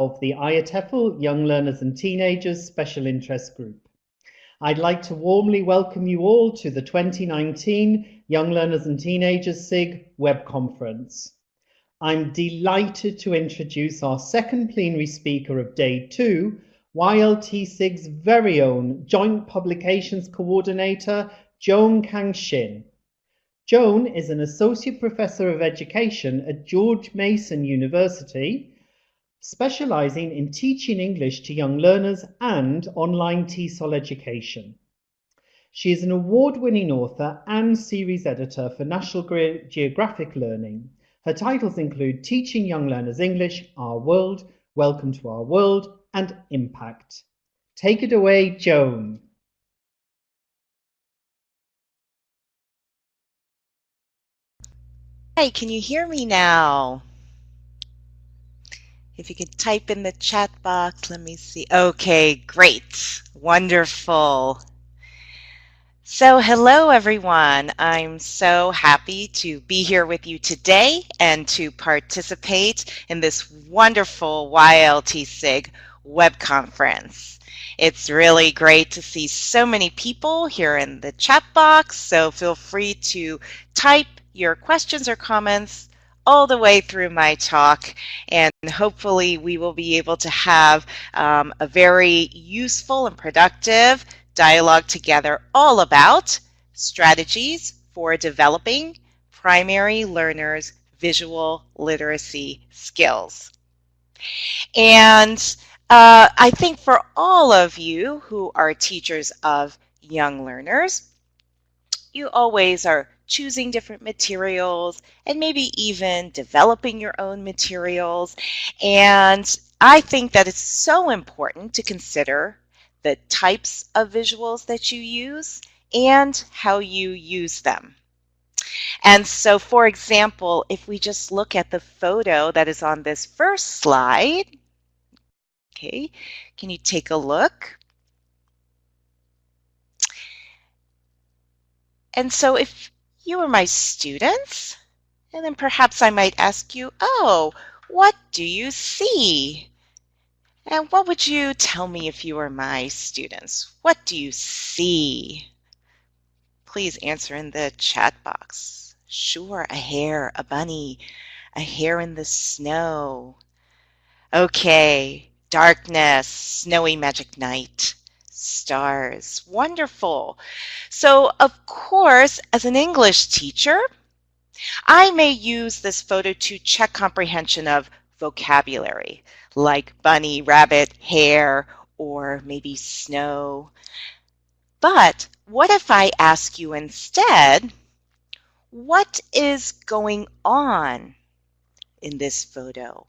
of the IATEFL Young Learners and Teenagers Special Interest Group. I'd like to warmly welcome you all to the 2019 Young Learners and Teenagers SIG web conference. I'm delighted to introduce our second plenary speaker of Day 2, YLTSIG's very own Joint Publications Coordinator, Joan Kang Shin. Joan is an Associate Professor of Education at George Mason University, specializing in teaching English to young learners and online TESOL education. She is an award-winning author and series editor for National Geographic Learning. Her titles include Teaching Young Learners English, Our World, Welcome to Our World, and Impact. Take it away, Joan. Hi, can you hear me now? If you could type in the chat box, let me see. Okay, great. Wonderful. So hello, everyone. I'm so happy to be here with you today and to participate in this wonderful YLTSIG web conference. It's really great to see so many people here in the chat box, so feel free to type your questions or comments all the way through my talk, and hopefully we will be able to have a very useful and productive dialogue together all about strategies for developing primary learners' visual literacy skills. And I think for all of you who are teachers of young learners, you always are choosing different materials and maybe even developing your own materials. And I think that it's so important to consider the types of visuals that you use and how you use them. And so, for example, if we just look at the photo that is on this first slide, okay, can you take a look? And so if you were my students, and then perhaps I might ask you, oh, what do you see? And what would you tell me if you were my students? What do you see? Please answer in the chat box. Sure, a hare, a bunny, a hare in the snow. Okay, darkness, snowy magic night. Stars. Wonderful. So, of course, as an English teacher, I may use this photo to check comprehension of vocabulary, like bunny, rabbit, hare, or maybe snow. But what if I ask you instead, what is going on in this photo?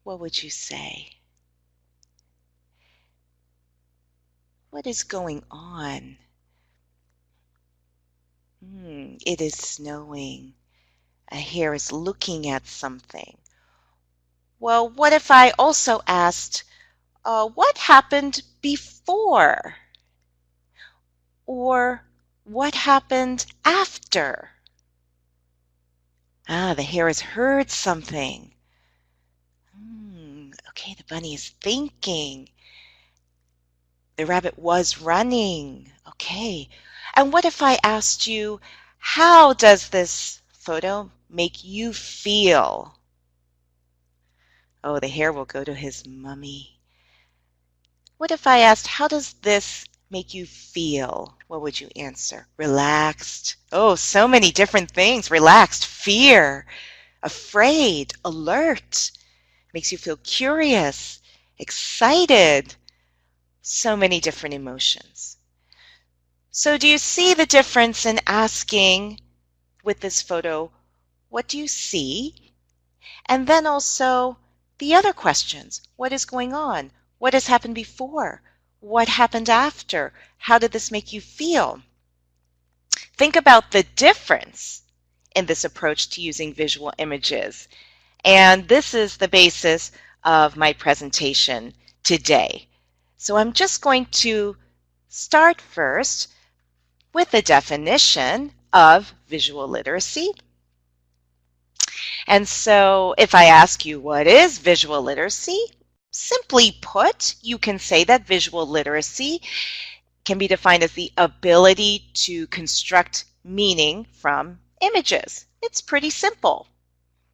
What would you say? What is going on? It is snowing. A hare is looking at something. Well, what if I also asked, what happened before? Or what happened after? The hare has heard something. Okay, the bunny is thinking. The rabbit was running. Okay. And what if I asked you, how does this photo make you feel? Oh, the hare will go to his mummy. What if I asked, how does this make you feel? What would you answer? Relaxed. Oh, so many different things. Relaxed, fear, afraid, alert. Makes you feel curious, excited. So many different emotions. So do you see the difference in asking with this photo, what do you see? And then also the other questions. What is going on? What has happened before? What happened after? How did this make you feel? Think about the difference in this approach to using visual images. And this is the basis of my presentation today. So I'm just going to start first with the definition of visual literacy. And so if I ask you, what is visual literacy? Simply put, you can say that visual literacy can be defined as the ability to construct meaning from images. It's pretty simple.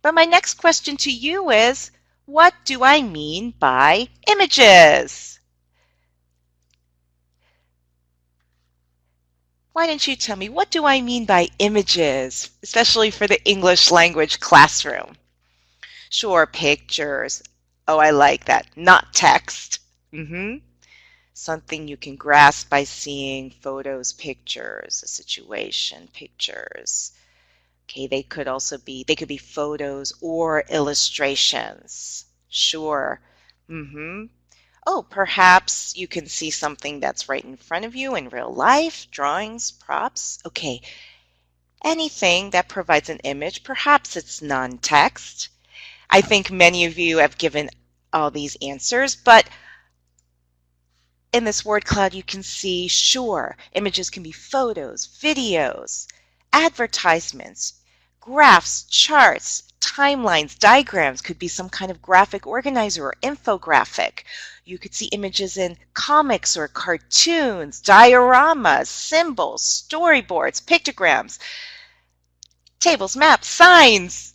But my next question to you is, what do I mean by images? Why don't you tell me, what do I mean by images, especially for the English language classroom? Sure, pictures. Oh, I like that. Not text. Something you can grasp by seeing photos, pictures, a situation, pictures. Okay, they could be photos or illustrations. Sure. Oh, perhaps you can see something that's right in front of you in real life, drawings, props. Okay, anything that provides an image, perhaps it's non-text. I think many of you have given all these answers, but in this word cloud you can see, sure, images can be photos, videos, advertisements, graphs, charts, timelines, diagrams, could be some kind of graphic organizer or infographic. You could see images in comics or cartoons, dioramas, symbols, storyboards, pictograms, tables, maps, signs.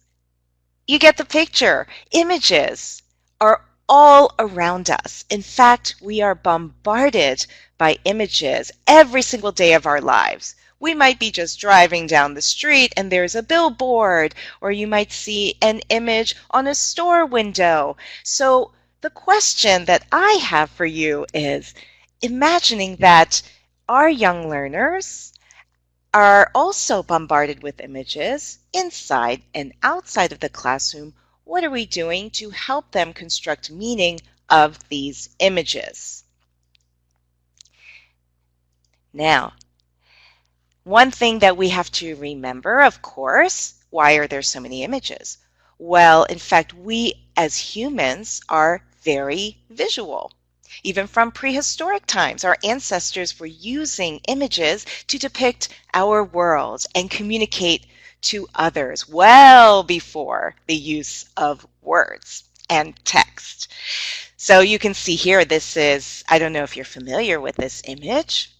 You get the picture. Images are all around us. In fact, we are bombarded by images every single day of our lives. We might be just driving down the street and there's a billboard, or you might see an image on a store window. So the question that I have for you is, imagining that our young learners are also bombarded with images inside and outside of the classroom, what are we doing to help them construct meaning of these images? Now, one thing that we have to remember, of course, why are there so many images? Well, in fact, we as humans are very visual. Even from prehistoric times, our ancestors were using images to depict our world and communicate to others well before the use of words and text. So you can see here, this is, I don't know if you're familiar with this image,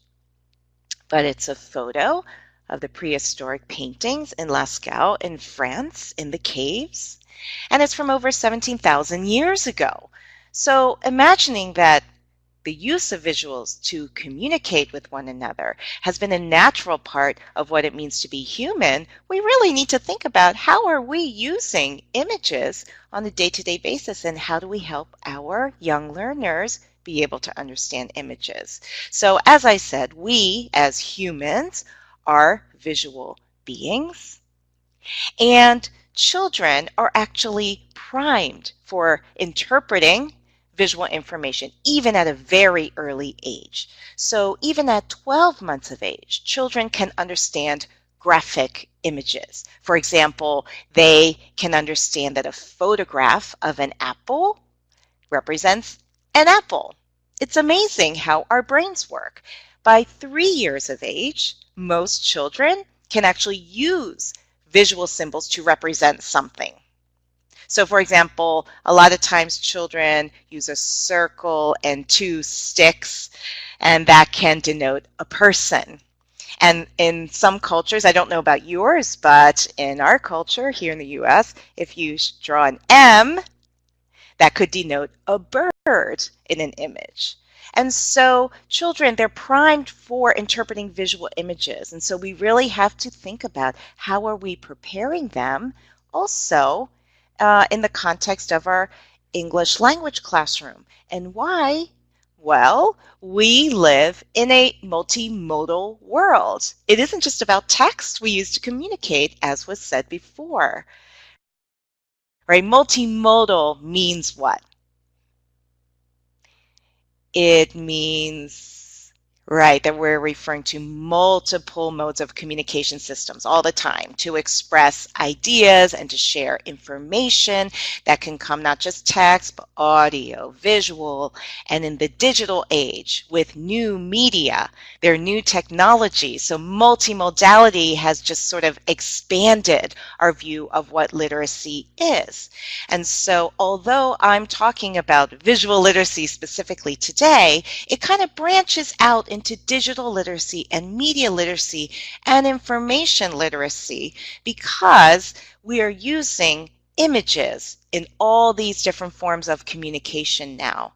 but it's a photo of the prehistoric paintings in Lascaux in France in the caves. And it's from over 17,000 years ago. So imagining that the use of visuals to communicate with one another has been a natural part of what it means to be human, we really need to think about how are we using images on a day-to-day basis, and how do we help our young learners be able to understand images. So as I said, we as humans are visual beings, and children are actually primed for interpreting visual information, even at a very early age. So even at 12 months of age, children can understand graphic images. For example, they can understand that a photograph of an apple represents an apple. It's amazing how our brains work. By 3 years of age, most children can actually use visual symbols to represent something. So for example, a lot of times children use a circle and 2 sticks, and that can denote a person. And in some cultures, I don't know about yours, but in our culture here in the US, if you draw an M, that could denote a bird in an image. And so children, they're primed for interpreting visual images. And so we really have to think about how are we preparing them also in the context of our English language classroom. And why? Well, we live in a multimodal world. It isn't just about text we use to communicate, as was said before. Right? Multimodal means what? It means Right, that we're referring to multiple modes of communication systems all the time to express ideas and to share information that can come not just text, but audio, visual, and in the digital age with new media, there are new technologies. So multimodality has just sort of expanded our view of what literacy is. And so although I'm talking about visual literacy specifically today, it kind of branches out into digital literacy and media literacy and information literacy because we are using images in all these different forms of communication now.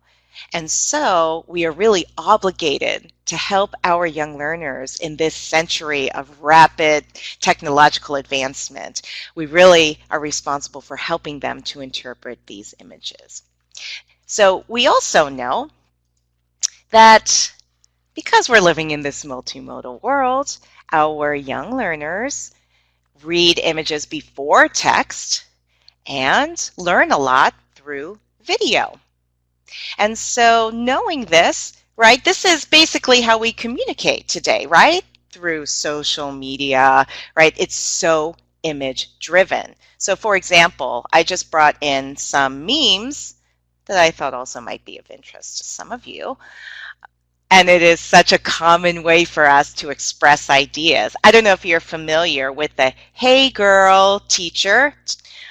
And so we are really obligated to help our young learners in this century of rapid technological advancement. We really are responsible for helping them to interpret these images. So we also know that because we're living in this multimodal world, our young learners read images before text and learn a lot through video. And so knowing this, right, this is basically how we communicate today, right? Through social media, right? It's so image driven. So for example, I just brought in some memes that I thought also might be of interest to some of you. And it is such a common way for us to express ideas. I don't know if you're familiar with the "Hey Girl Teacher"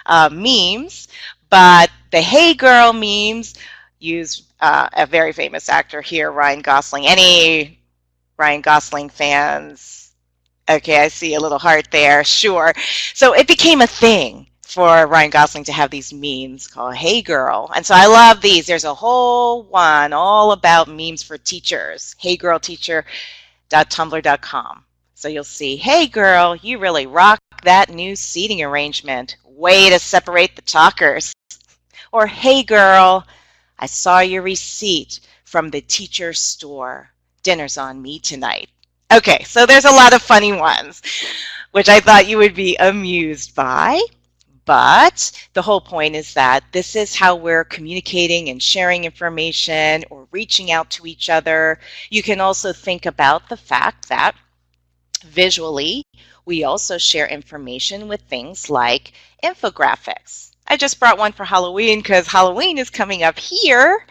memes, but the "Hey Girl" memes use a very famous actor here, Ryan Gosling. Any Ryan Gosling fans? Okay, I see a little heart there. Sure. So it became a thing for Ryan Gosling to have these memes called "Hey Girl." And so I love these. There's a whole one all about memes for teachers. heygirlteacher.tumblr.com. So you'll see, "Hey girl, you really rock that new seating arrangement. Way to separate the talkers." Or, "Hey girl, I saw your receipt from the teacher store. Dinner's on me tonight." Okay, so there's a lot of funny ones, which I thought you would be amused by. But the whole point is that this is how we're communicating and sharing information or reaching out to each other. You can also think about the fact that visually, we also share information with things like infographics. I just brought one for Halloween because Halloween is coming up here.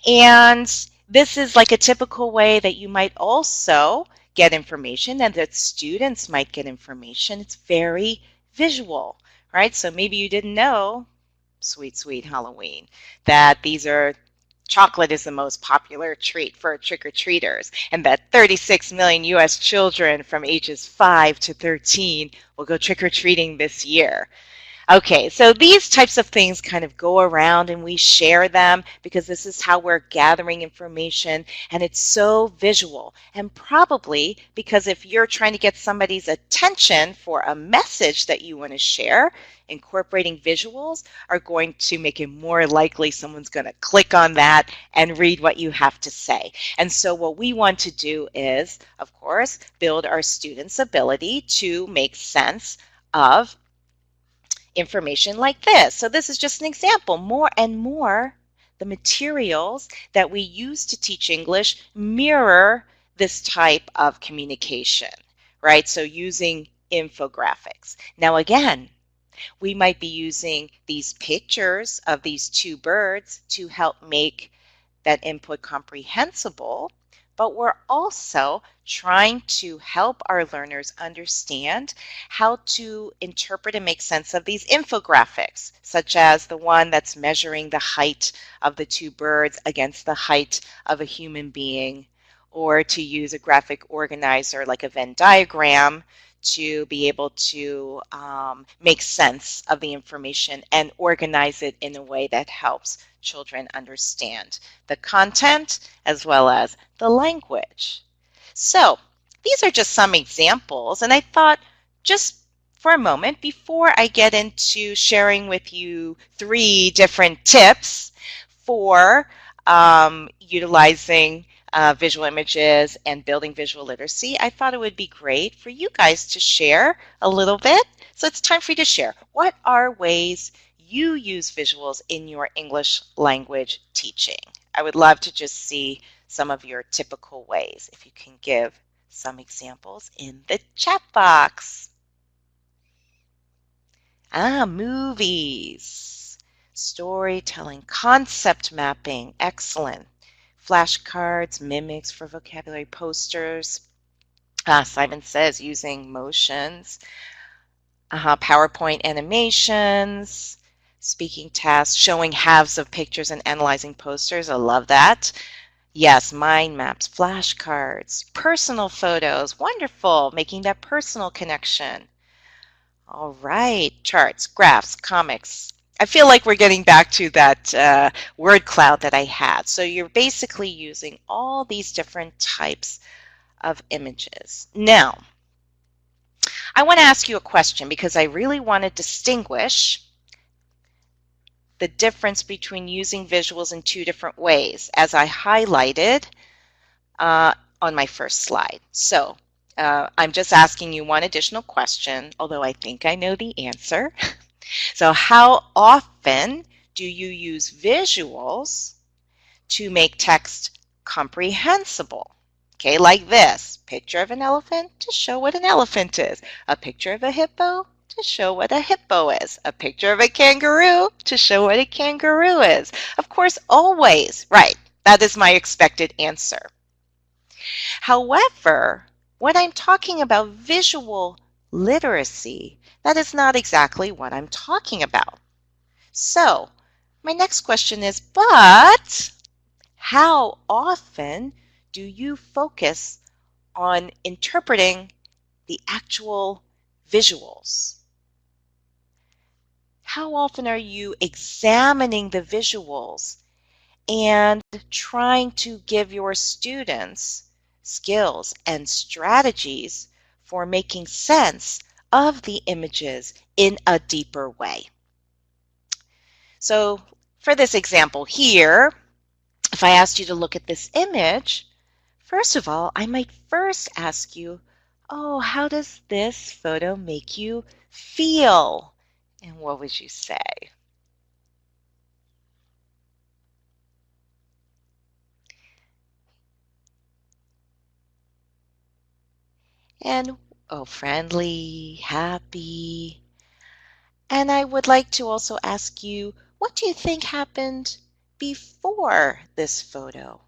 And this is like a typical way that you might also get information and that students might get information. It's very visual. Right? So maybe you didn't know, sweet, sweet Halloween, that chocolate is the most popular treat for trick-or-treaters, and that 36 million U.S. children from ages 5 to 13 will go trick-or-treating this year. Okay, so these types of things kind of go around and we share them because this is how we're gathering information, and it's so visual. And probably because if you're trying to get somebody's attention for a message that you want to share, incorporating visuals are going to make it more likely someone's going to click on that and read what you have to say. And so what we want to do is, of course, build our students' ability to make sense of information like this. So this is just an example. More and more, the materials that we use to teach English mirror this type of communication, right? So using infographics. Now again, we might be using these pictures of these two birds to help make that input comprehensible, but we're also trying to help our learners understand how to interpret and make sense of these infographics, such as the one that's measuring the height of the two birds against the height of a human being, or to use a graphic organizer like a Venn diagram to be able to make sense of the information and organize it in a way that helps children understand the content as well as the language. So these are just some examples, and I thought just for a moment before I get into sharing with you 3 different tips for utilizing visual images and building visual literacy, I thought it would be great for you guys to share a little bit. So it's time for you to share. What are ways you use visuals in your English language teaching? I would love to just see some of your typical ways. If you can give some examples in the chat box. Movies, storytelling, concept mapping, excellent. Flashcards, mimics for vocabulary, posters. Simon says using motions. PowerPoint animations, speaking tasks, showing halves of pictures and analyzing posters. I love that. Yes, mind maps, flashcards, personal photos. Wonderful, making that personal connection. All right, charts, graphs, comics. I feel like we're getting back to that word cloud that I had. So you're basically using all these different types of images. Now, I want to ask you a question because I really want to distinguish the difference between using visuals in two different ways, as I highlighted on my first slide. So I'm just asking you one additional question, although I think I know the answer. So how often do you use visuals to make text comprehensible? Okay, like this, picture of an elephant to show what an elephant is, a picture of a hippo to show what a hippo is, a picture of a kangaroo to show what a kangaroo is. Of course, always, right, that is my expected answer. However, when I'm talking about visual literacy, that is not exactly what I'm talking about. So, my next question is, but how often do you focus on interpreting the actual visuals? How often are you examining the visuals and trying to give your students skills and strategies for making sense of the images in a deeper way? So for this example here, if I asked you to look at this image, first of all, I might first ask you, oh, how does this photo make you feel? And what would you say? And, oh, friendly, happy. And I would like to also ask you, what do you think happened before this photo?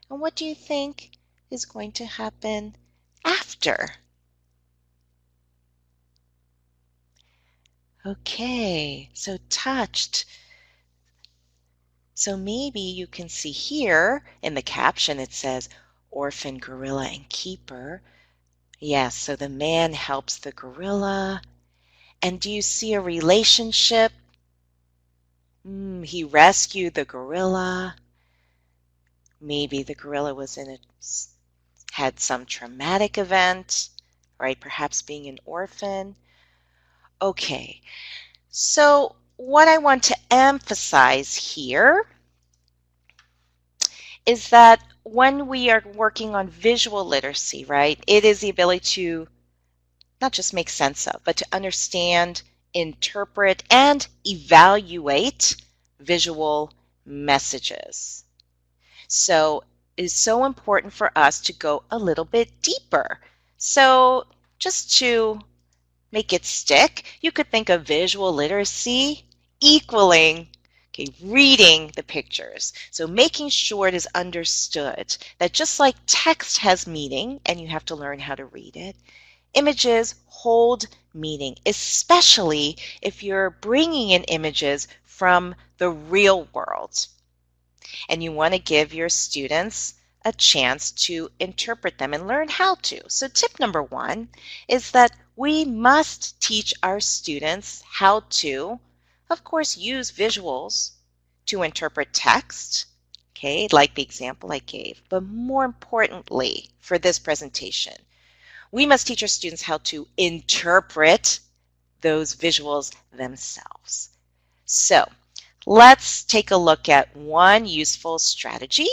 And what do you think is going to happen after? Okay, so touched. So maybe you can see here in the caption it says, orphan, gorilla, and keeper. Yes, so the man helps the gorilla. And do you see a relationship? He rescued the gorilla. Maybe the gorilla was had some traumatic event, right? Perhaps being an orphan. Okay, so what I want to emphasize here is that when we are working on visual literacy, right, it is the ability to not just make sense of, but to understand, interpret, and evaluate visual messages. So it is so important for us to go a little bit deeper. So just to make it stick, you could think of visual literacy equaling reading the pictures. So making sure it is understood that just like text has meaning and you have to learn how to read it, images hold meaning, especially if you're bringing in images from the real world and you want to give your students a chance to interpret them and learn how to. So tip number one is that we must teach our students how to, of course, use visuals to interpret text, okay, like the example I gave. But more importantly, for this presentation, we must teach our students how to interpret those visuals themselves. So let's take a look at one useful strategy,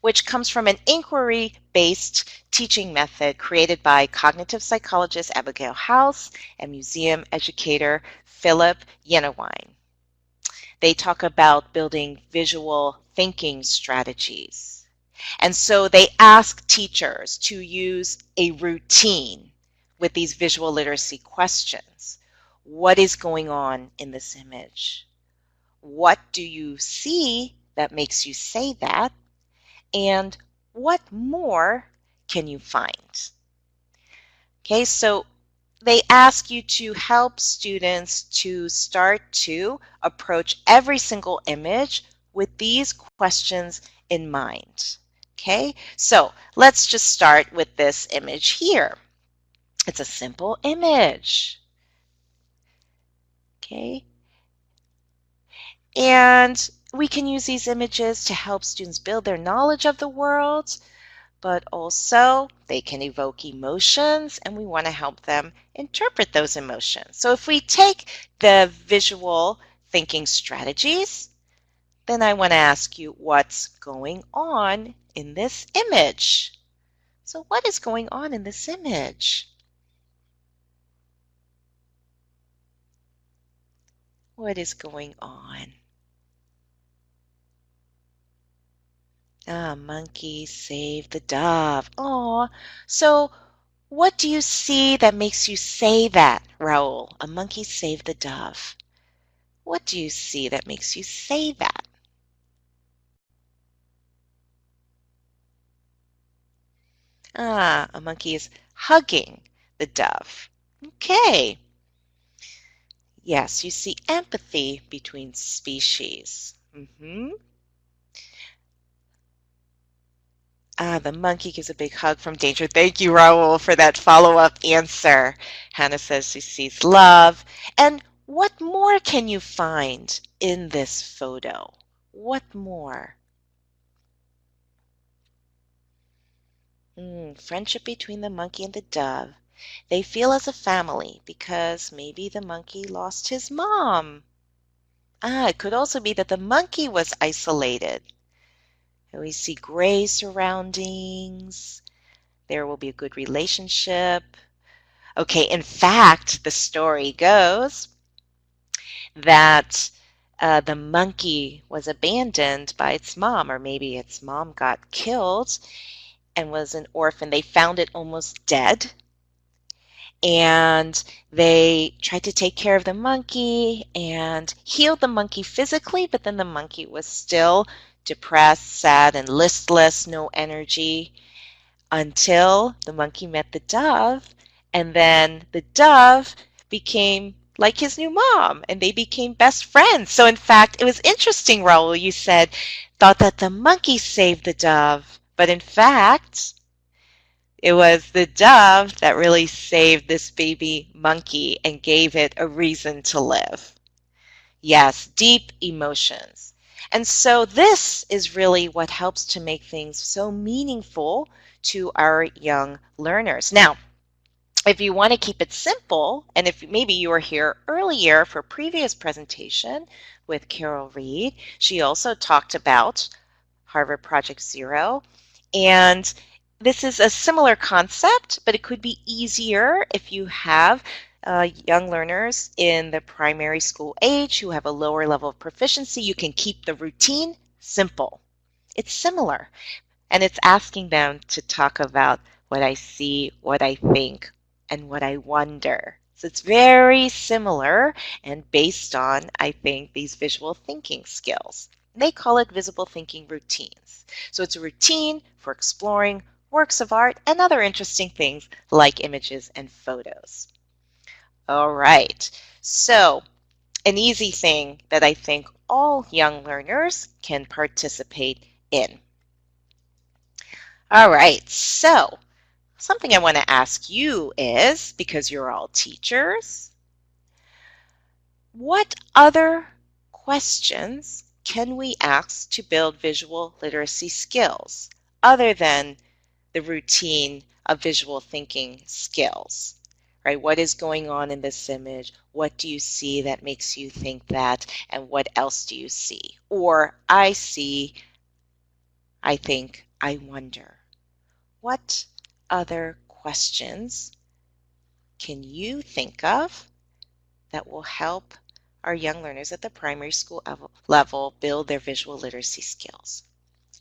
which comes from an inquiry-based teaching method created by cognitive psychologist Abigail House and museum educator Philip Yenawine. They talk about building visual thinking strategies. And so they ask teachers to use a routine with these visual literacy questions. What is going on in this image? What do you see that makes you say that? And what more can you find? Okay, so they ask you to help students to start to approach every single image with these questions in mind. Okay, so let's just start with this image here. It's a simple image. Okay, and we can use these images to help students build their knowledge of the world, but also they can evoke emotions, and we want to help them interpret those emotions. So if we take the visual thinking strategies, then I want to ask you what's going on in this image. So what is going on in this image? What is going on? Ah, monkey saved the dove. Aw, so what do you see that makes you say that, Raul? A monkey saved the dove. What do you see that makes you say that? Ah, a monkey is hugging the dove. Okay. Yes, you see empathy between species. Ah, the monkey gives a big hug from danger. Thank you, Raul, for that follow-up answer. Hannah says she sees love. And what more can you find in this photo? What more? Friendship between the monkey and the dove. They feel as a family because maybe the monkey lost his mom. Ah, it could also be that the monkey was isolated. And we see gray surroundings. There will be a good relationship. Okay, in fact, the story goes that the monkey was abandoned by its mom, or maybe its mom got killed and was an orphan. They found it almost dead, and they tried to take care of the monkey and healed the monkey physically, but then the monkey was still depressed, sad, and listless, no energy, until the monkey met the dove, and then the dove became like his new mom, and they became best friends. So in fact, it was interesting, Raul, you thought that the monkey saved the dove, but in fact, it was the dove that really saved this baby monkey and gave it a reason to live. Yes, deep emotions. And so this is really what helps to make things so meaningful to our young learners. Now, if you want to keep it simple, and if maybe you were here earlier for a previous presentation with Carol Reed, she also talked about Harvard Project Zero. And this is a similar concept, but it could be easier if you have young learners in the primary school age who have a lower level of proficiency. You can keep the routine simple. It's similar, and it's asking them to talk about what I see, what I think, and what I wonder. So it's very similar and based on, I think, these visual thinking skills. They call it visible thinking routines. So it's a routine for exploring works of art and other interesting things like images and photos. All right, so an easy thing that I think all young learners can participate in. All right, so something I want to ask you is, because you're all teachers, what other questions can we ask to build visual literacy skills other than the routine of visual thinking skills? Right? What is going on in this image? What do you see that makes you think that? And what else do you see? Or I see, I think, I wonder. What other questions can you think of that will help our young learners at the primary school level build their visual literacy skills?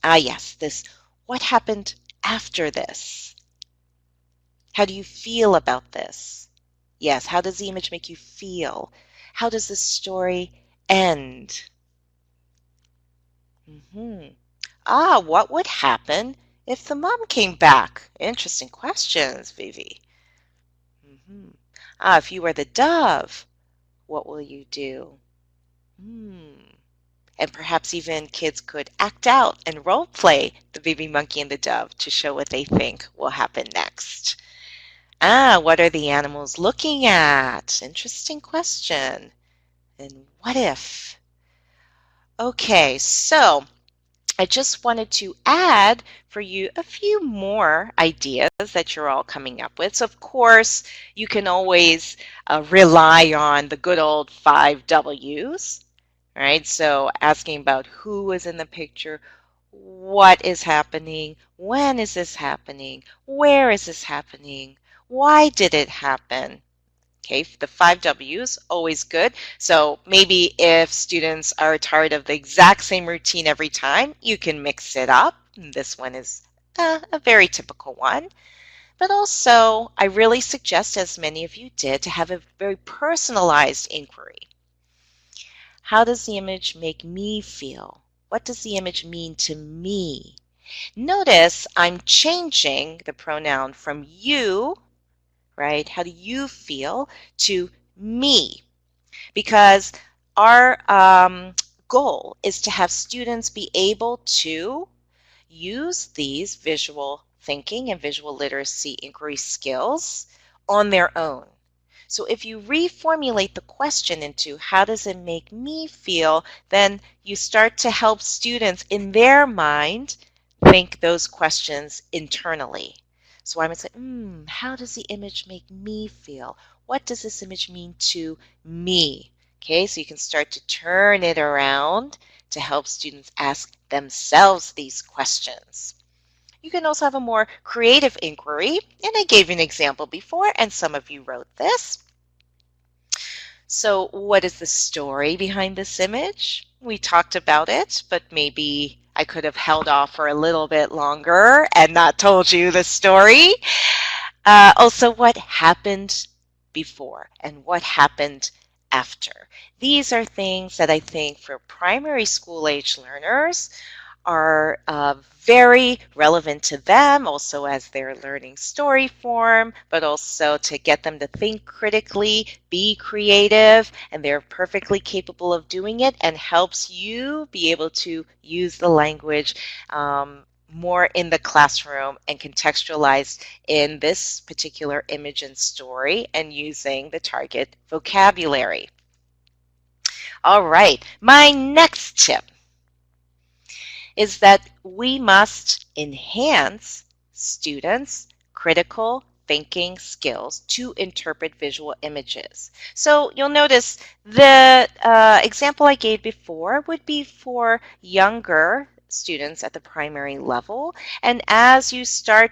Ah, yes, this What happened after this? How do you feel about this? Yes, how does the image make you feel? How does the story end? What would happen if the mom came back? Interesting questions, Vivi. If you were the dove, what will you do? And perhaps even kids could act out and role play the baby monkey and the dove to show what they think will happen next. What are the animals looking at? Interesting question. And what if? Okay, so I just wanted to add for you a few more ideas that you're all coming up with. So, of course, you can always rely on the good old 5 W's, right? So asking about who is in the picture, what is happening, when is this happening, where is this happening, why did it happen? Okay, the 5 W's, always good. So maybe if students are tired of the exact same routine every time, you can mix it up. This one is a very typical one. But also, I really suggest, as many of you did, to have a very personalized inquiry. How does the image make me feel? What does the image mean to me? Notice I'm changing the pronoun from you, right? How do you feel, to me? Because our goal is to have students be able to use these visual thinking and visual literacy inquiry skills on their own. So if you reformulate the question into how does it make me feel, then you start to help students in their mind think those questions internally. So I would say, how does the image make me feel? What does this image mean to me? Okay, so you can start to turn it around to help students ask themselves these questions. You can also have a more creative inquiry, and I gave you an example before, and some of you wrote this. So what is the story behind this image? We talked about it, but maybe I could have held off for a little bit longer and not told you the story. Also, what happened before and what happened after. These are things that I think for primary school age learners are very relevant to them, also as they're learning story form, but also to get them to think critically, be creative, and they're perfectly capable of doing it, and helps you be able to use the language more in the classroom and contextualized in this particular image and story and using the target vocabulary. All right, my next tip is that we must enhance students' critical thinking skills to interpret visual images. So you'll notice the example I gave before would be for younger students at the primary level. And as you start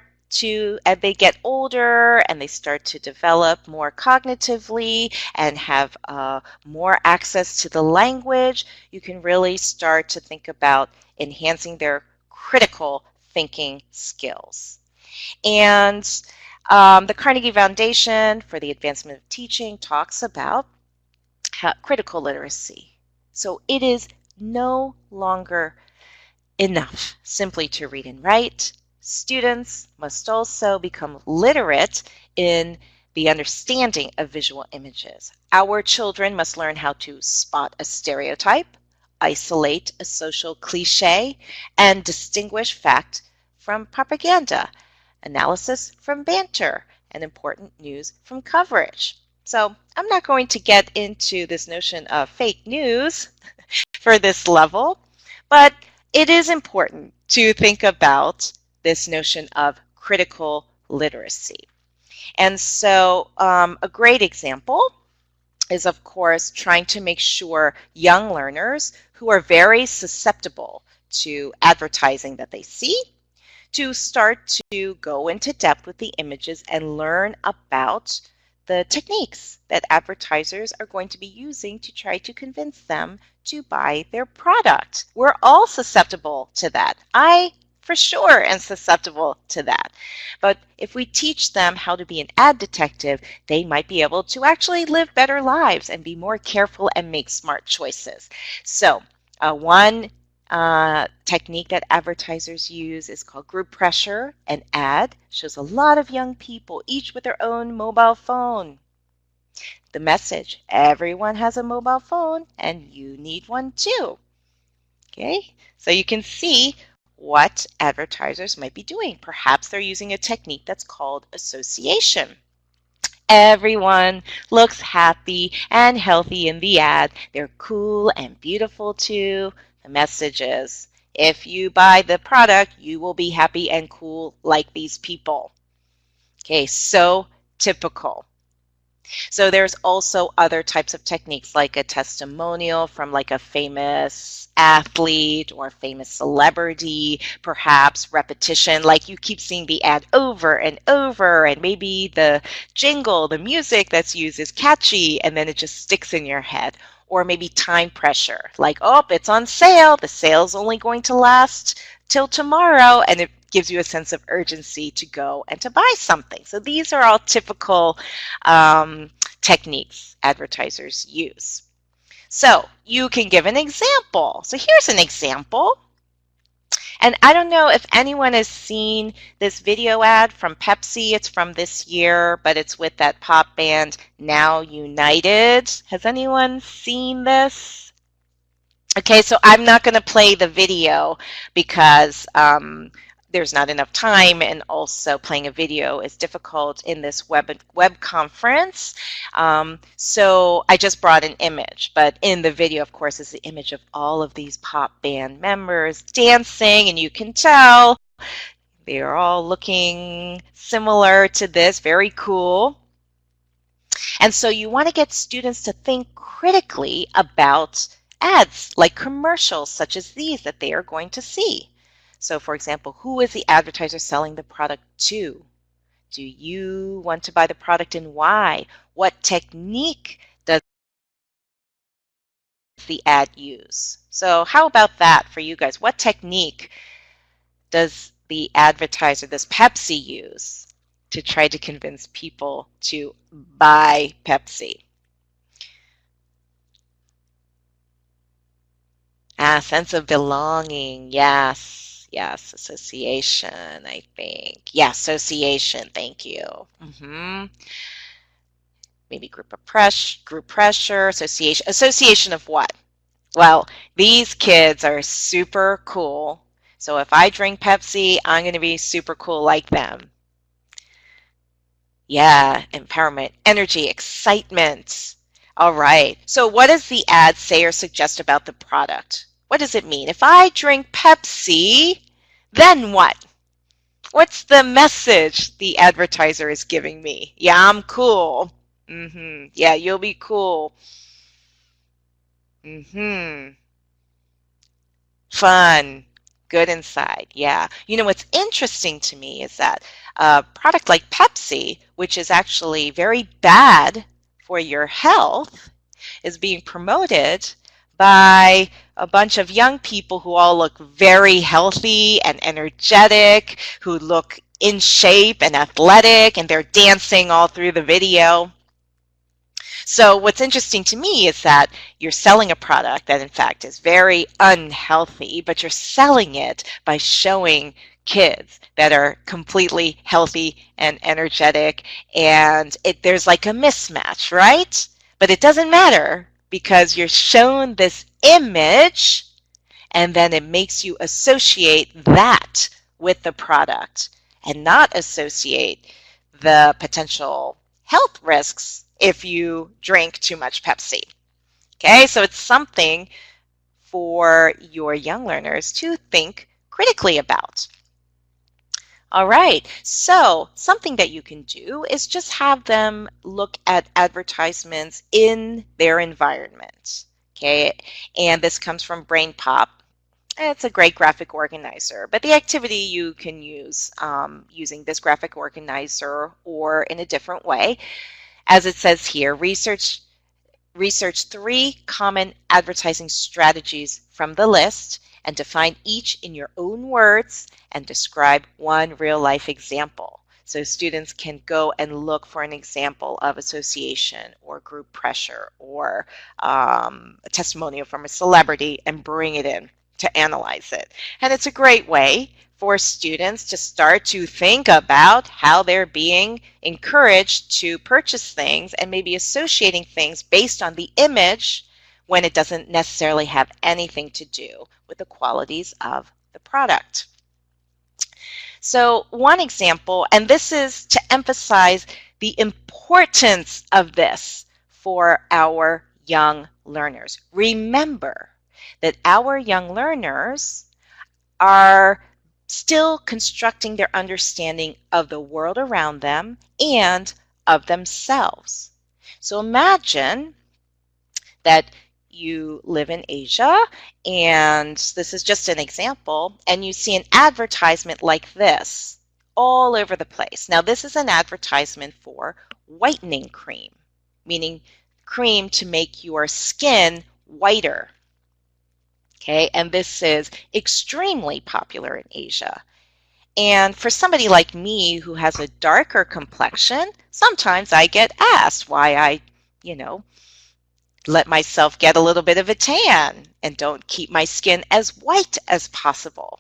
as they get older and they start to develop more cognitively and have more access to the language, you can really start to think about enhancing their critical thinking skills. And the Carnegie Foundation for the Advancement of Teaching talks about critical literacy. So it is no longer enough simply to read and write. Students must also become literate in the understanding of visual images. Our children must learn how to spot a stereotype, isolate a social cliche, and distinguish fact from propaganda, analysis from banter, and important news from coverage. So I'm not going to get into this notion of fake news for this level, but it is important to think about this notion of critical literacy. And so a great example is, of course, trying to make sure young learners who are very susceptible to advertising that they see to start to go into depth with the images and learn about the techniques that advertisers are going to be using to try to convince them to buy their product. We're all susceptible to that. I for sure and susceptible to that. But if we teach them how to be an ad detective, they might be able to actually live better lives and be more careful and make smart choices. So one technique that advertisers use is called group pressure. An ad shows a lot of young people, each with their own mobile phone. The message: everyone has a mobile phone and you need one too. Okay, so you can see what advertisers might be doing. Perhaps they're using a technique that's called association. Everyone looks happy and healthy in the ad. They're cool and beautiful too. The message is, if you buy the product, you will be happy and cool like these people. Okay, so typical. So there's also other types of techniques like a testimonial from like a famous athlete or famous celebrity, perhaps repetition, like you keep seeing the ad over and over, and maybe the jingle, the music that's used is catchy and then it just sticks in your head. Or maybe time pressure, like, oh, it's on sale, the sale's only going to last till tomorrow, and it gives you a sense of urgency to go and to buy something. So these are all typical techniques advertisers use. So you can give an example. So here's an example. And I don't know if anyone has seen this video ad from Pepsi. It's from this year, but it's with that pop band Now United. Has anyone seen this? Okay, so I'm not going to play the video because there's not enough time, and also playing a video is difficult in this web conference. So I just brought an image, but in the video, of course, is the image of all of these pop band members dancing, and you can tell they are all looking similar to this, very cool. And so you want to get students to think critically about ads, like commercials such as these that they are going to see. So for example, who is the advertiser selling the product to? Do you want to buy the product, and why? What technique does the ad use? So how about that for you guys? What technique does the advertiser, this Pepsi, use to try to convince people to buy Pepsi? Sense of belonging. Yes. Yes, association, I think. Yeah, association, thank you. Maybe group pressure, association. Association of what? Well, these kids are super cool. So if I drink Pepsi, I'm going to be super cool like them. Yeah, empowerment, energy, excitement. All right. So what does the ad say or suggest about the product? What does it mean? If I drink Pepsi, then what? What's the message the advertiser is giving me? Yeah, I'm cool. Yeah, you'll be cool. Fun. Good inside. Yeah. You know, what's interesting to me is that a product like Pepsi, which is actually very bad for your health, is being promoted by a bunch of young people who all look very healthy and energetic, who look in shape and athletic, and they're dancing all through the video. So what's interesting to me is that you're selling a product that in fact is very unhealthy, but you're selling it by showing kids that are completely healthy and energetic, and there's like a mismatch, right? But it doesn't matter, because you're shown this image, and then it makes you associate that with the product and not associate the potential health risks if you drink too much Pepsi. Okay, so it's something for your young learners to think critically about. All right, so something that you can do is just have them look at advertisements in their environment. Okay, and this comes from Brain Pop. It's a great graphic organizer, but the activity you can use using this graphic organizer or in a different way. As it says here, research 3 common advertising strategies from the list and define each in your own words and describe one real-life example. So students can go and look for an example of association or group pressure or a testimonial from a celebrity and bring it in to analyze it. And it's a great way for students to start to think about how they're being encouraged to purchase things and maybe associating things based on the image when it doesn't necessarily have anything to do with the qualities of the product. So one example, and this is to emphasize the importance of this for our young learners. Remember that our young learners are still constructing their understanding of the world around them and of themselves. So imagine that you live in Asia, and this is just an example, and you see an advertisement like this all over the place. Now, this is an advertisement for whitening cream, meaning cream to make your skin whiter. Okay, and this is extremely popular in Asia. And for somebody like me who has a darker complexion, sometimes I get asked why I, let myself get a little bit of a tan and don't keep my skin as white as possible.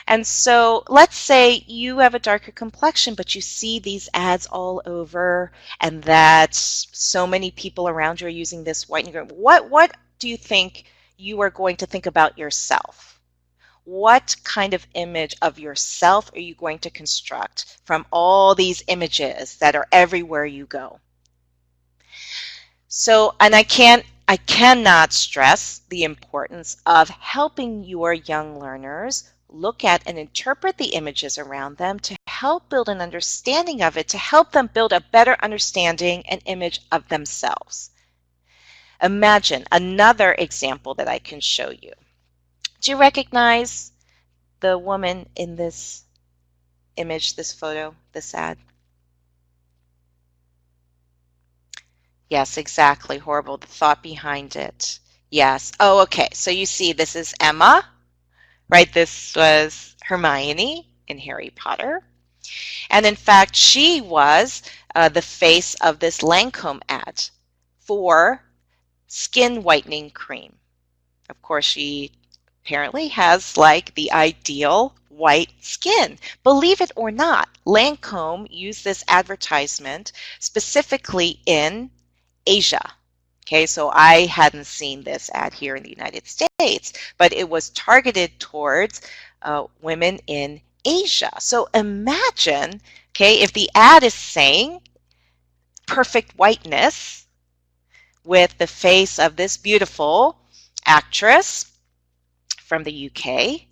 And so let's say you have a darker complexion, but you see these ads all over and that so many people around you are using this whitening cream. What do you think you are going to think about yourself? What kind of image of yourself are you going to construct from all these images that are everywhere you go? So, and I cannot stress the importance of helping your young learners look at and interpret the images around them to help build an understanding of it, to help them build a better understanding and image of themselves. Imagine another example that I can show you. Do you recognize the woman in this image, this photo, this ad? Yes, exactly. Horrible. The thought behind it. Yes. Oh, okay. So you see, this is Emma, right? This was Hermione in Harry Potter. And in fact, she was the face of this Lancome ad for skin whitening cream. Of course, she apparently has like the ideal white skin. Believe it or not, Lancome used this advertisement specifically in Asia. Okay, so I hadn't seen this ad here in the United States, but it was targeted towards women in Asia. So imagine, okay, if the ad is saying perfect whiteness with the face of this beautiful actress from the UK,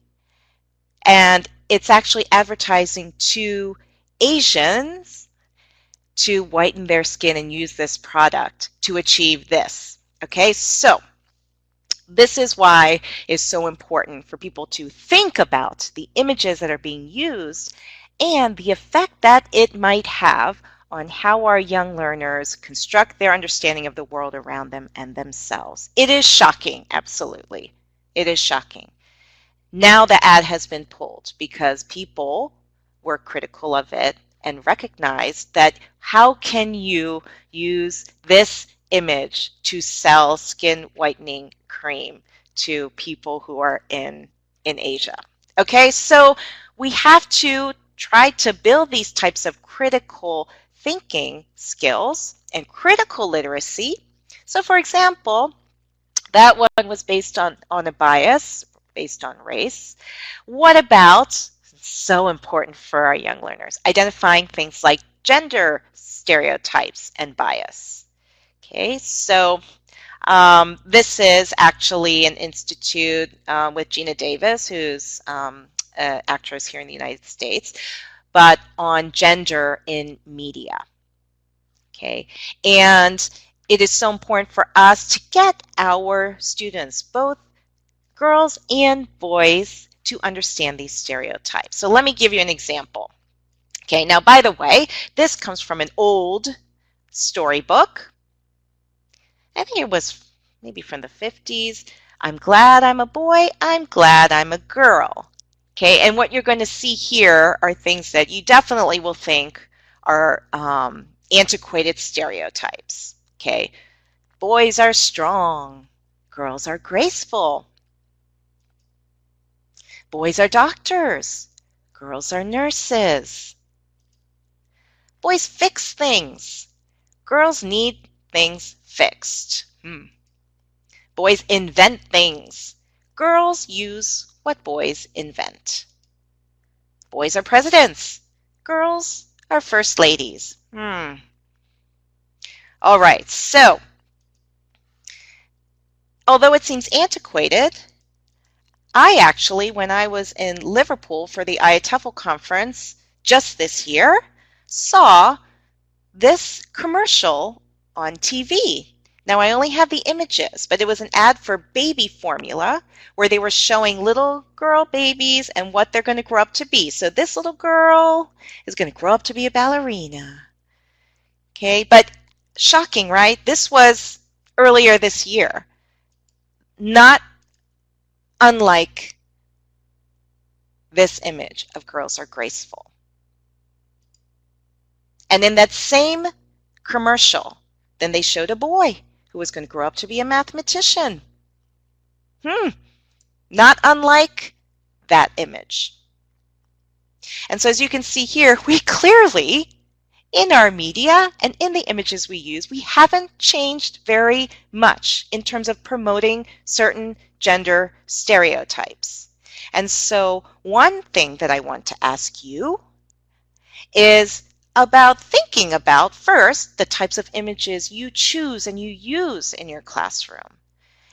and it's actually advertising to Asians to whiten their skin and use this product to achieve this. Okay, so this is why it's so important for people to think about the images that are being used and the effect that it might have on how our young learners construct their understanding of the world around them and themselves. It is shocking, absolutely. It is shocking. Now the ad has been pulled because people were critical of it and recognized that how can you use this image to sell skin whitening cream to people who are in Asia? Okay, so we have to try to build these types of critical thinking skills and critical literacy. So for example, that one was based on a bias, based on race. What about, so important for our young learners, identifying things like gender stereotypes and bias? Okay, so this is actually an institute with Gina Davis, who's an actress here in the United States, but on gender in media. Okay, and it is so important for us to get our students, both girls and boys, to understand these stereotypes. So let me give you an example. Okay, now by the way, this comes from an old storybook. I think it was maybe from the 50s. I'm glad I'm a boy. I'm glad I'm a girl. Okay, and what you're going to see here are things that you definitely will think are antiquated stereotypes. Okay, boys are strong. Girls are graceful. Boys are doctors. Girls are nurses. Boys fix things. Girls need things fixed. Boys invent things. Girls use what boys invent. Boys are presidents. Girls are first ladies. All right, so although it seems antiquated, I actually, when I was in Liverpool for the IATEFL conference just this year, saw this commercial on TV. Now, I only have the images, but it was an ad for baby formula where they were showing little girl babies and what they're going to grow up to be. So this little girl is going to grow up to be a ballerina. Okay, but shocking, right? This was earlier this year. Not unlike this image of girls are graceful. And in that same commercial, then they showed a boy who was going to grow up to be a mathematician. Not unlike that image. And so as you can see here, we clearly, in our media and in the images we use, we haven't changed very much in terms of promoting certain gender stereotypes. And so one thing that I want to ask you is about thinking about, first, the types of images you choose and you use in your classroom.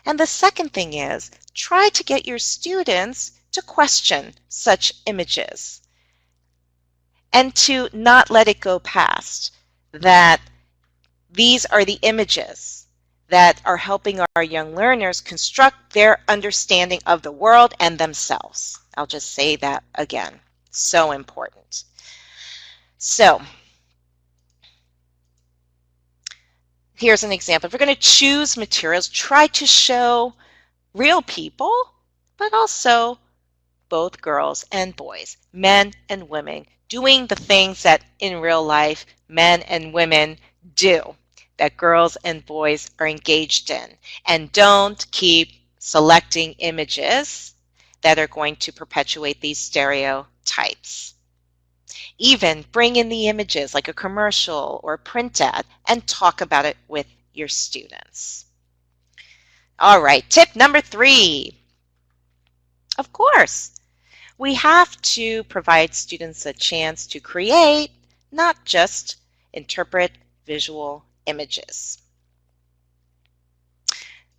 And the second thing is, try to get your students to question such images and to not let it go past that these are the images that are helping our young learners construct their understanding of the world and themselves. I'll just say that again. So important. So here's an example. If we're going to choose materials, try to show real people, but also both girls and boys, men and women, doing the things that in real life men and women do, that girls and boys are engaged in. And don't keep selecting images that are going to perpetuate these stereotypes. Even bring in the images like a commercial or a print ad and talk about it with your students. All right, tip number 3. Of course, we have to provide students a chance to create, not just interpret visual images.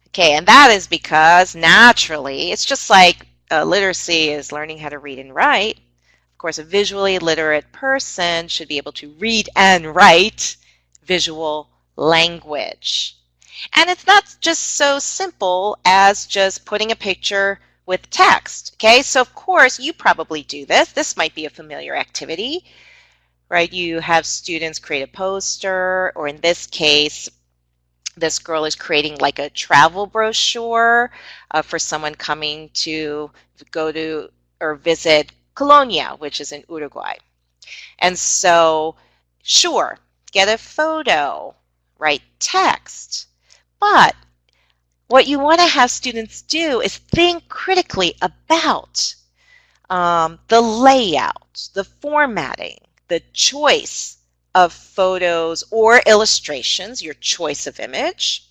Okay, and that is because naturally, it's just like literacy is learning how to read and write. Of course, a visually literate person should be able to read and write visual language. And it's not just so simple as just putting a picture with text. Okay, so of course you probably do this. This might be a familiar activity, right? You have students create a poster, or in this case, this girl is creating like a travel brochure for someone coming to go to or visit Colonia, which is in Uruguay. And so, sure, get a photo, write text, but what you want to have students do is think critically about the layout, the formatting, the choice of photos or illustrations, your choice of image,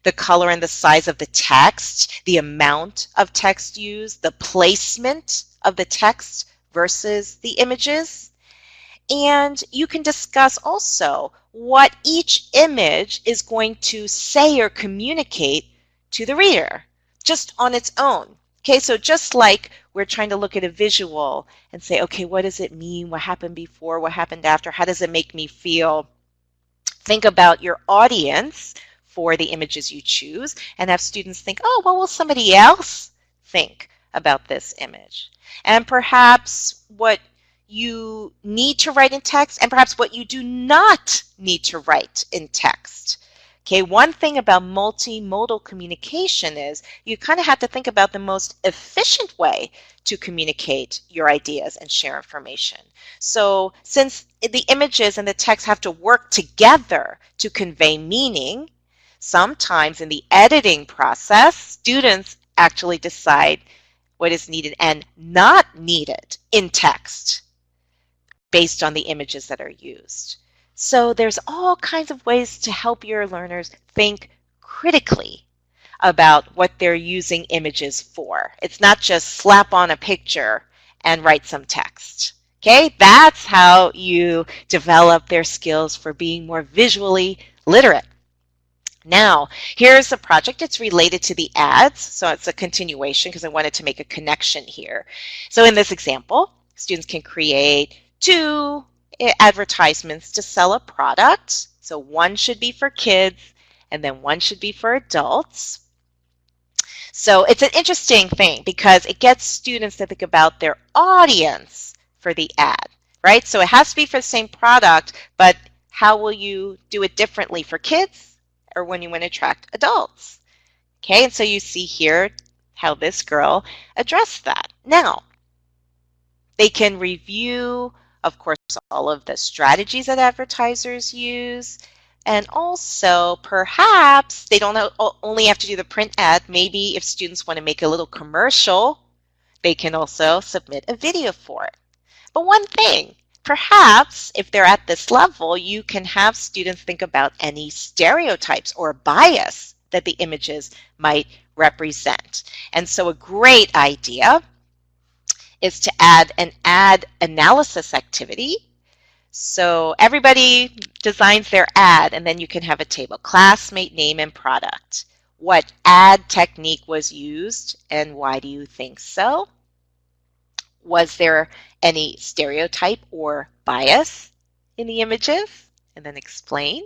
the color and the size of the text, the amount of text used, the placement of the text versus the images. And you can discuss also what each image is going to say or communicate to the reader just on its own. Okay, so just like we're trying to look at a visual and say, okay, what does it mean? What happened before? What happened after? How does it make me feel? Think about your audience for the images you choose and have students think, oh, what will somebody else think about this image? And perhaps what you need to write in text and perhaps what you do not need to write in text. Okay, one thing about multimodal communication is you kind of have to think about the most efficient way to communicate your ideas and share information. So since the images and the text have to work together to convey meaning, sometimes in the editing process, students actually decide what is needed and not needed in text based on the images that are used. So there's all kinds of ways to help your learners think critically about what they're using images for. It's not just slap on a picture and write some text. Okay, that's how you develop their skills for being more visually literate. Now, here's a project. It's related to the ads, so it's a continuation because I wanted to make a connection here. So in this example, students can create 2 advertisements to sell a product. So one should be for kids and then one should be for adults. So it's an interesting thing because it gets students to think about their audience for the ad, right? So it has to be for the same product, but how will you do it differently for kids or when you want to attract adults? Okay, and so you see here how this girl addressed that. Now, they can review, of course, all of the strategies that advertisers use, and also perhaps they don't only have to do the print ad. Maybe if students want to make a little commercial, they can also submit a video for it. But one thing, perhaps if they're at this level, you can have students think about any stereotypes or bias that the images might represent. And so a great idea is to add an ad analysis activity. So everybody designs their ad, and then you can have a table, classmate, name, and product. What ad technique was used, and why do you think so? Was there any stereotype or bias in the images? And then explain.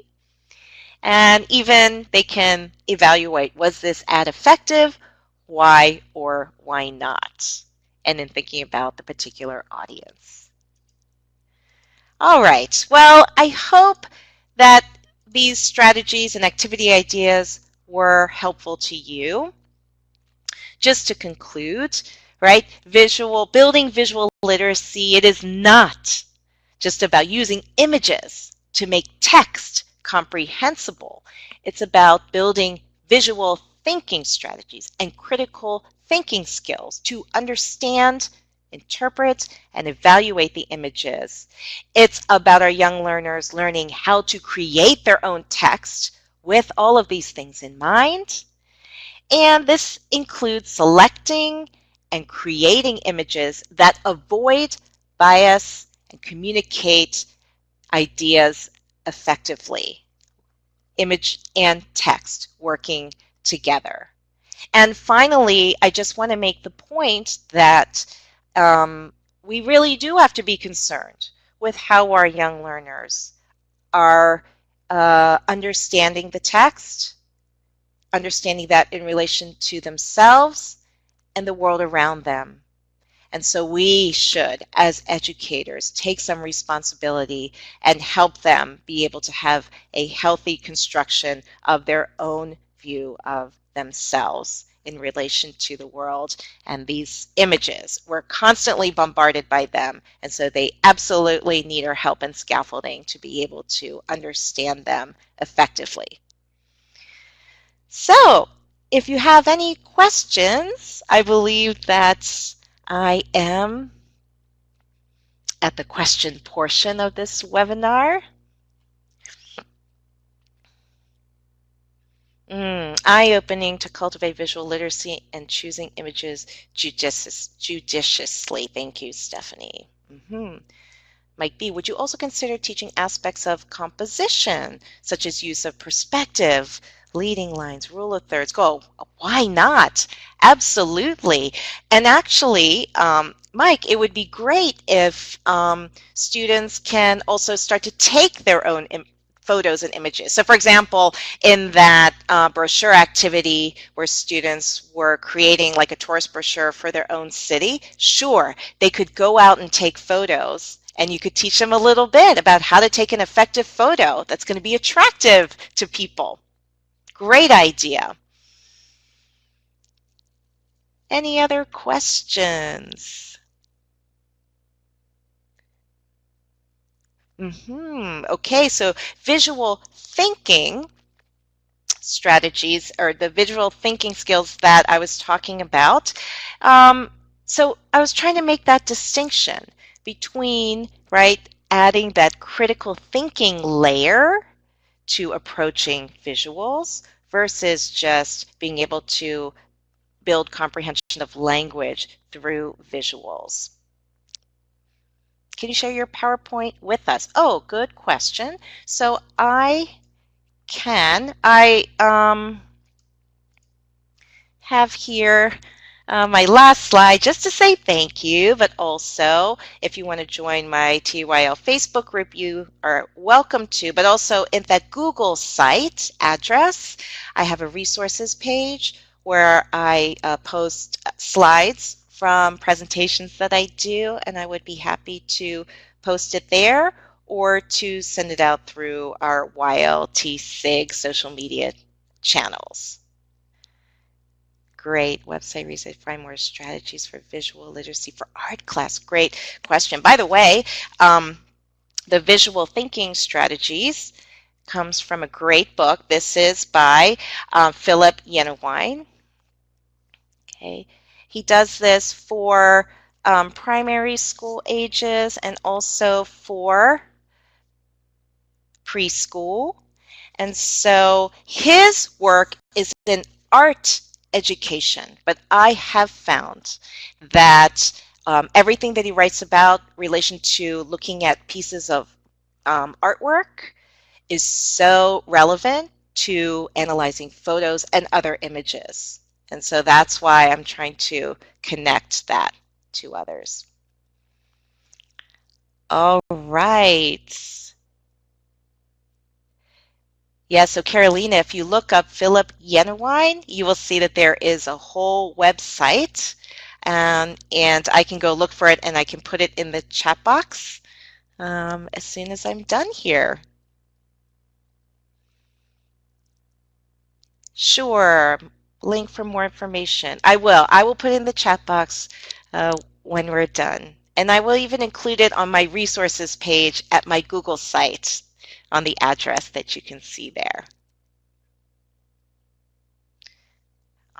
And even they can evaluate, was this ad effective? Why or why not? And in thinking about the particular audience. All right, well, I hope that these strategies and activity ideas were helpful to you. Just to conclude, right, building visual literacy, it is not just about using images to make text comprehensible. It's about building visual thinking strategies and critical thinking skills to understand, interpret, and evaluate the images. It's about our young learners learning how to create their own text with all of these things in mind. And this includes selecting and creating images that avoid bias and communicate ideas effectively. Image and text working together. And finally, I just want to make the point that we really do have to be concerned with how our young learners are understanding the text, understanding that in relation to themselves and the world around them. And so we should, as educators, take some responsibility and help them be able to have a healthy construction of their own view of themselves in relation to the world and these images. We're constantly bombarded by them, and so they absolutely need our help and scaffolding to be able to understand them effectively. So, if you have any questions, I believe that I am at the question portion of this webinar. Eye-opening to cultivate visual literacy and choosing images judiciously. Thank you, Stephanie. Mike B, would you also consider teaching aspects of composition, such as use of perspective, leading lines, rule of thirds? Why not? Absolutely. And actually, Mike, it would be great if students can also start to take their own photos and images. So for example, in that brochure activity where students were creating like a tourist brochure for their own city, sure, they could go out and take photos, and you could teach them a little bit about how to take an effective photo that's going to be attractive to people. Great idea. Any other questions? Okay, so visual thinking strategies, or the visual thinking skills that I was talking about. So I was trying to make that distinction between, right, adding that critical thinking layer to approaching visuals versus just being able to build comprehension of language through visuals. Can you share your PowerPoint with us? Oh, good question. So I have here my last slide just to say thank you, but also if you want to join my TYL Facebook group, you are welcome to, but also in that Google site address, I have a resources page where I post slides from presentations that I do, and I would be happy to post it there or to send it out through our YLTSIG social media channels. Great. Website research, find more strategies for visual literacy for art class. Great question. By the way, the visual thinking strategies comes from a great book. This is by Philip Yenawine. Okay. He does this for primary school ages and also for preschool. And so his work is in art education, but I have found that everything that he writes about relation to looking at pieces of artwork is so relevant to analyzing photos and other images. And so that's why I'm trying to connect that to others. All right. Yeah, so Carolina, if you look up Philip Yenawine, you will see that there is a whole website, and I can go look for it and I can put it in the chat box as soon as I'm done here. Sure, link for more information. I will put it in the chat box when we're done. And I will even include it on my resources page at my Google site on the address that you can see there.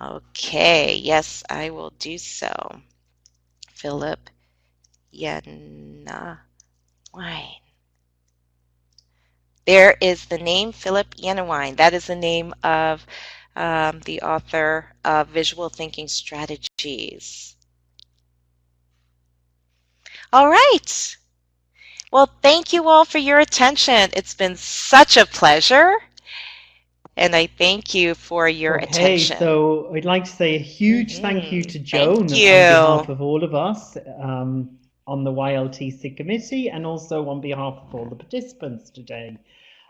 Okay, yes, I will do so. Philip Yenawine. There is the name Philip Yenawine. That is the name of the author of Visual Thinking Strategies. All right. Well, thank you all for your attention. It's been such a pleasure. And I thank you for your attention. So I'd like to say a huge thank you to Joan on you. behalf of all of us on the YLTC committee and also on behalf of all the participants today.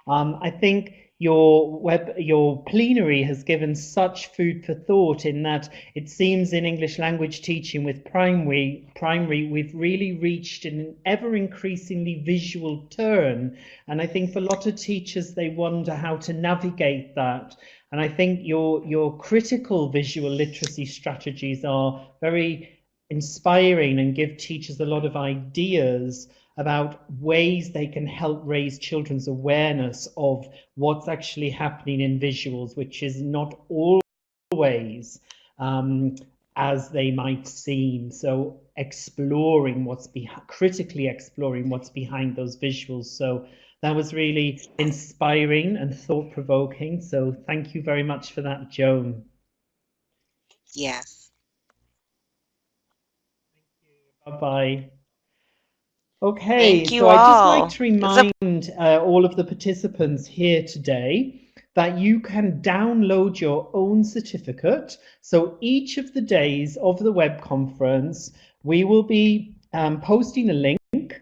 I think your plenary has given such food for thought in that it seems in English language teaching with primary we've really reached an ever increasingly visual turn, and I think for a lot of teachers they wonder how to navigate that. And I think your critical visual literacy strategies are very inspiring and give teachers a lot of ideas about ways they can help raise children's awareness of what's actually happening in visuals, which is not always as they might seem. So exploring critically exploring what's behind those visuals. So that was really inspiring and thought-provoking. So thank you very much for that, Joan. Yes. Bye-bye. Okay, Thank you so I'd just like all. to remind all of the participants here today that you can download your own certificate. So each of the days of the web conference, we will be posting a link.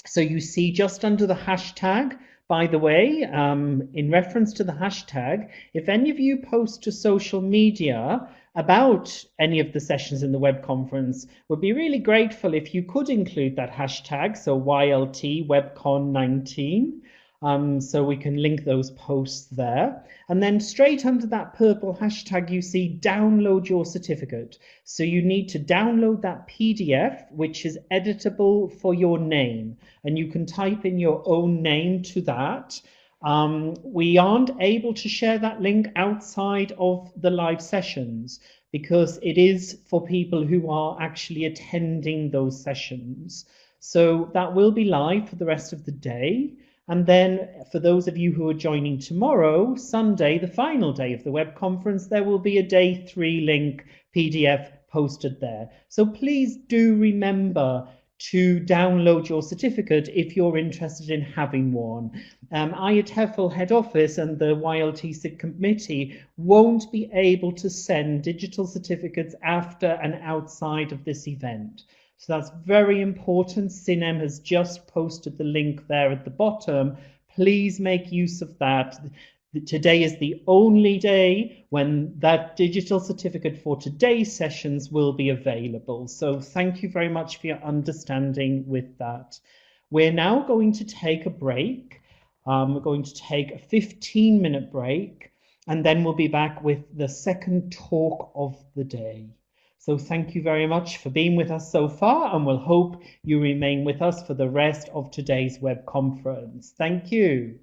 So you see just under the hashtag, by the way, in reference to the hashtag, if any of you post to social media about any of the sessions in the web conference, would be really grateful if you could include that hashtag, so YLT WebCon 19. So we can link those posts there. And then straight under that purple hashtag, you see download your certificate. So you need to download that PDF, which is editable for your name. And you can type in your own name to that. We aren't able to share that link outside of the live sessions because it is for people who are actually attending those sessions. So that will be live for the rest of the day. And then for those of you who are joining tomorrow, Sunday, the final day of the web conference, there will be a day 3 link PDF posted there. So please do remember to download your certificate if you're interested in having one. IATEFL head office and the YLTSIG committee won't be able to send digital certificates after and outside of this event. So that's very important. Sinem has just posted the link there at the bottom. Please make use of that. Today is the only day when that digital certificate for today's sessions will be available. So thank you very much for your understanding with that. We're now going to take a break. We're going to take a 15-minute break, and then we'll be back with the second talk of the day. So thank you very much for being with us so far, and we'll hope you remain with us for the rest of today's web conference. Thank you.